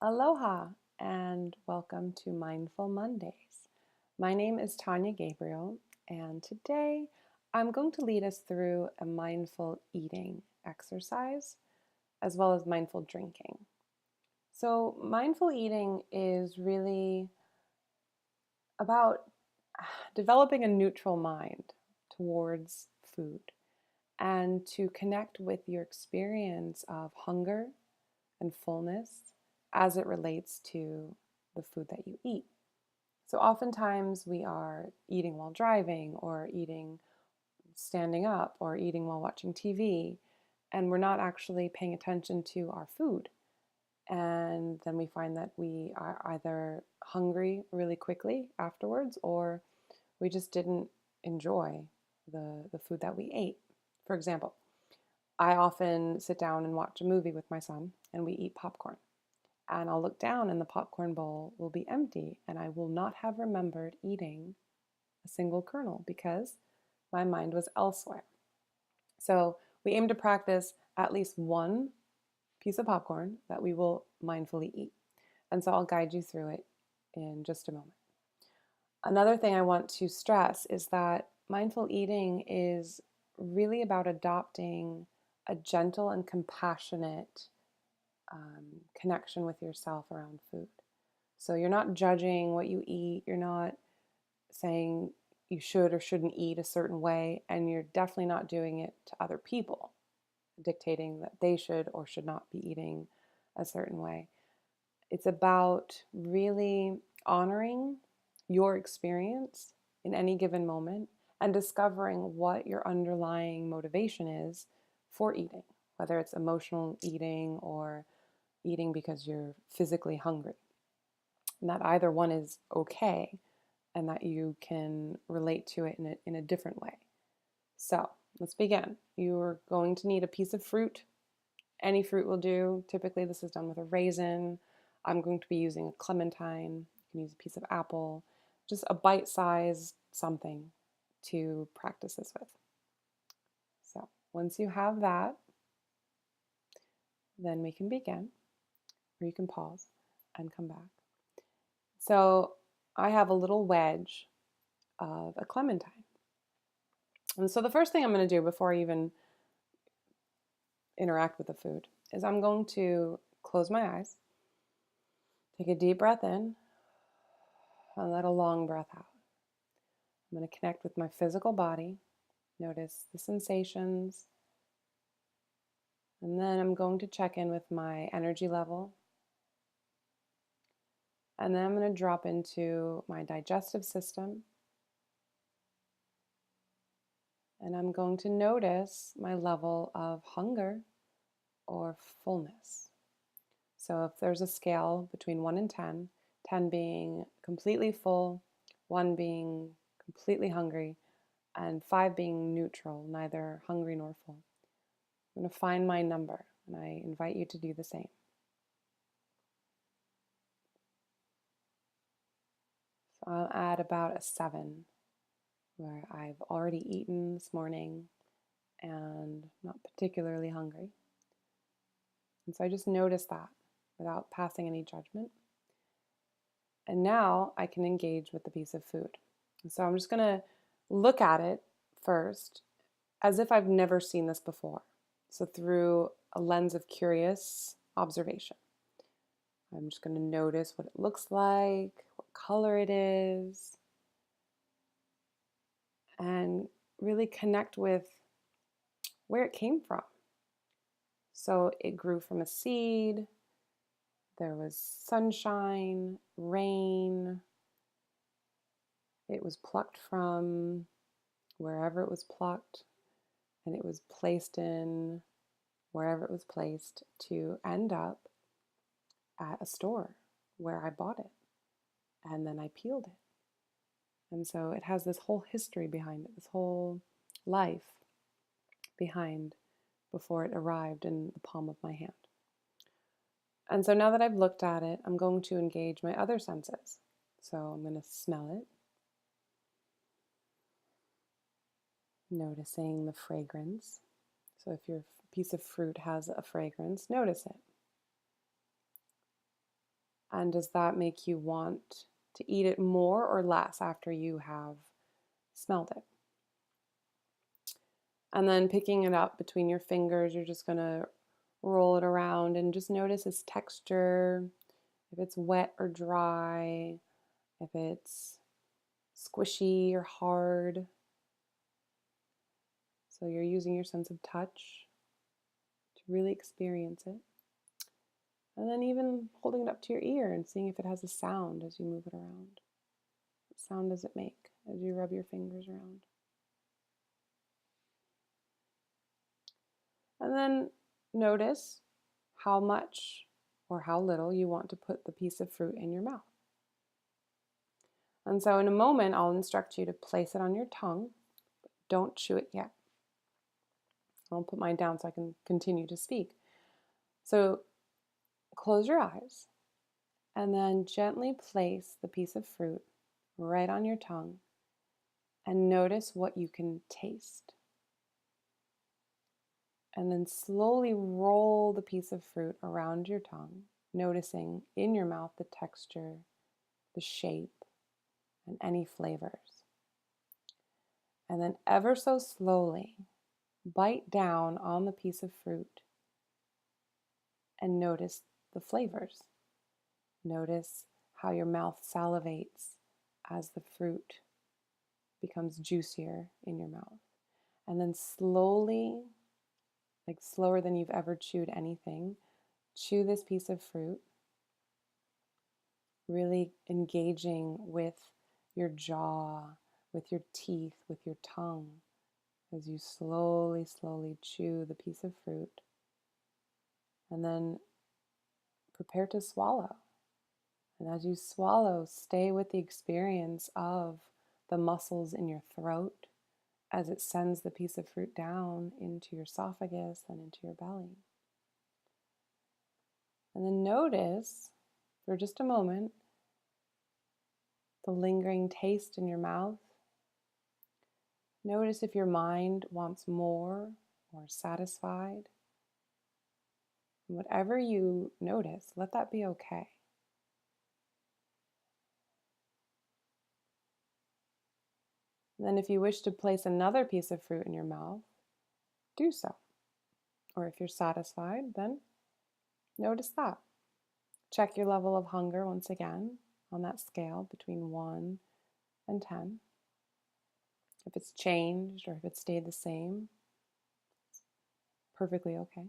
Aloha and welcome to Mindful Mondays. My name is Tanya Gabriel, and today I'm going to lead us through a mindful eating exercise as well as mindful drinking. So, mindful eating is really about developing a neutral mind towards food and to connect with your experience of hunger and fullness as it relates to the food that you eat. So oftentimes we are eating while driving or eating standing up or eating while watching TV, and we're not actually paying attention to our food. And then we find that we are either hungry really quickly afterwards or we just didn't enjoy the food that we ate. For example, I often sit down and watch a movie with my son and we eat popcorn. And I'll look down and the popcorn bowl will be empty and I will not have remembered eating a single kernel because my mind was elsewhere. So we aim to practice at least one piece of popcorn that we will mindfully eat. And so I'll guide you through it in just a moment. Another thing I want to stress is that mindful eating is really about adopting a gentle and compassionate connection with yourself around food. So you're not judging what you eat, you're not saying you should or shouldn't eat a certain way, and you're definitely not doing it to other people, dictating that they should or should not be eating a certain way. It's about really honoring your experience in any given moment and discovering what your underlying motivation is for eating, whether it's emotional eating or eating because you're physically hungry. And that either one is okay and that you can relate to it in a different way. So let's begin. You're going to need a piece of fruit. Any fruit will do. Typically, this is done with a raisin. I'm going to be using a clementine. You can use a piece of apple, just a bite-sized something to practice this with. So once you have that, then we can begin, or you can pause and come back. So I have a little wedge of a clementine. And so the first thing I'm going to do before I even interact with the food is I'm going to close my eyes, take a deep breath in, and let a long breath out. I'm going to connect with my physical body, notice the sensations, and then I'm going to check in with my energy level. And then I'm going to drop into my digestive system. And I'm going to notice my level of hunger or fullness. So if there's a scale between 1 and 10, 10 being completely full, 1 being completely hungry, and 5 being neutral, neither hungry nor full. I'm going to find my number, and I invite you to do the same. So I'll add about a 7, where I've already eaten this morning and not particularly hungry. And so I just notice that without passing any judgment. And now I can engage with the piece of food. And so I'm just going to look at it first as if I've never seen this before. So through a lens of curious observation. I'm just going to notice what it looks like, what color it is, and really connect with where it came from. So it grew from a seed, there was sunshine, rain, it was plucked from wherever it was plucked, and it was placed in wherever it was placed to end up at a store where I bought it, and then I peeled it. And so it has this whole history behind it, this whole life behind before it arrived in the palm of my hand. And so now that I've looked at it, I'm going to engage my other senses. So I'm going to smell it, noticing the fragrance. So if your piece of fruit has a fragrance, notice it. And does that make you want to eat it more or less after you have smelled it? And then picking it up between your fingers, you're just going to roll it around and just notice its texture, if it's wet or dry, if it's squishy or hard. So you're using your sense of touch to really experience it. And then even holding it up to your ear and seeing if it has a sound as you move it around. What sound does it make as you rub your fingers around? And then notice how much or how little you want to put the piece of fruit in your mouth. And so in a moment, I'll instruct you to place it on your tongue. Don't chew it yet. I'll put mine down so I can continue to speak. So close your eyes and then gently place the piece of fruit right on your tongue and notice what you can taste. And then slowly roll the piece of fruit around your tongue, noticing in your mouth the texture, the shape, and any flavors. And then ever so slowly, bite down on the piece of fruit and notice the flavors. Notice how your mouth salivates as the fruit becomes juicier in your mouth. And then slowly, like slower than you've ever chewed anything, chew this piece of fruit, really engaging with your jaw, with your teeth, with your tongue, as you slowly, slowly chew the piece of fruit. And then prepare to swallow. And as you swallow, stay with the experience of the muscles in your throat as it sends the piece of fruit down into your esophagus and into your belly. And then notice for just a moment the lingering taste in your mouth. Notice if your mind wants more or satisfied. And whatever you notice, let that be okay. And then if you wish to place another piece of fruit in your mouth, do so. Or if you're satisfied, then notice that. Check your level of hunger once again on that scale between 1 and 10. If it's changed or if it stayed the same, it's perfectly okay.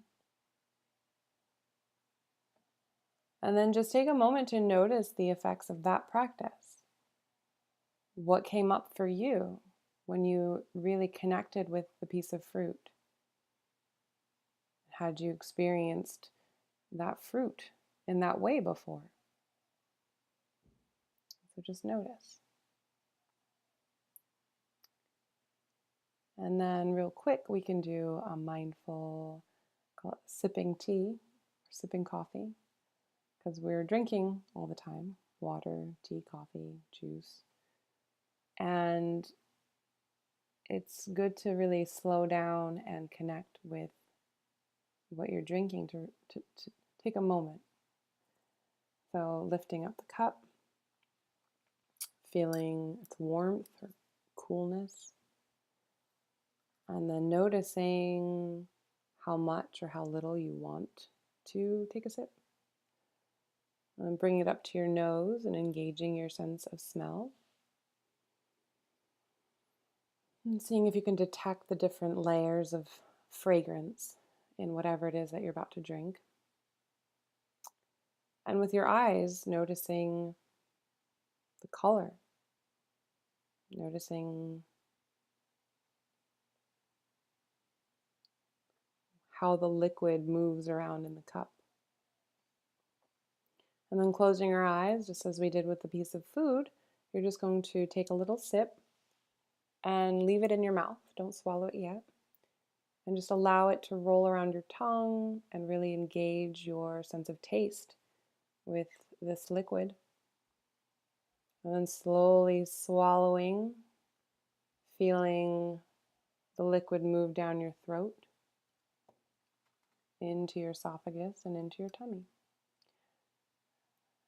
And then just take a moment to notice the effects of that practice. What came up for you when you really connected with the piece of fruit? Had you experienced that fruit in that way before? So just notice. And then real quick, we can do a mindful, call it sipping tea or sipping coffee, because we're drinking all the time, water, tea, coffee, juice. And it's good to really slow down and connect with what you're drinking, to take a moment. So lifting up the cup, feeling its warmth or coolness, and then noticing how much or how little you want to take a sip. And bring it up to your nose and engaging your sense of smell. And seeing if you can detect the different layers of fragrance in whatever it is that you're about to drink. And with your eyes, noticing the color, noticing how the liquid moves around in the cup. And then closing your eyes, just as we did with the piece of food, you're just going to take a little sip and leave it in your mouth. Don't swallow it yet. And just allow it to roll around your tongue and really engage your sense of taste with this liquid. And then slowly swallowing, feeling the liquid move down your throat, into your esophagus and into your tummy.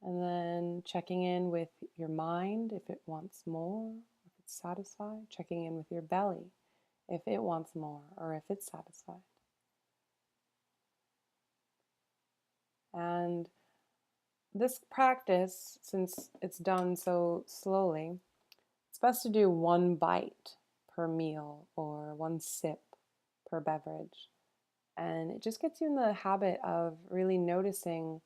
And then checking in with your mind if it wants more, if it's satisfied. Checking in with your belly if it wants more or if it's satisfied. And this practice, since it's done so slowly, it's best to do one bite per meal or one sip per beverage. And it just gets you in the habit of really noticing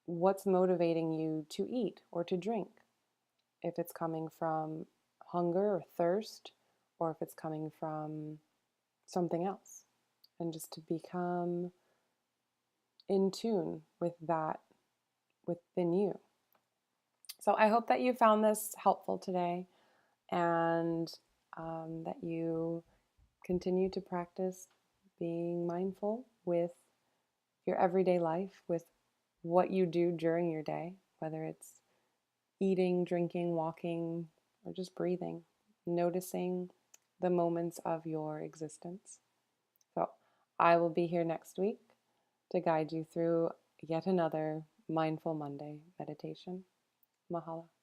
what's motivating you to eat or to drink. If it's coming from hunger or thirst, or if it's coming from something else. And just to become in tune with that within you. So I hope that you found this helpful today and that you continue to practice being mindful with your everyday life, with what you do during your day, whether it's eating, drinking, walking, or just breathing, noticing the moments of your existence. So I will be here next week to guide you through yet another Mindful Monday meditation. Mahalo.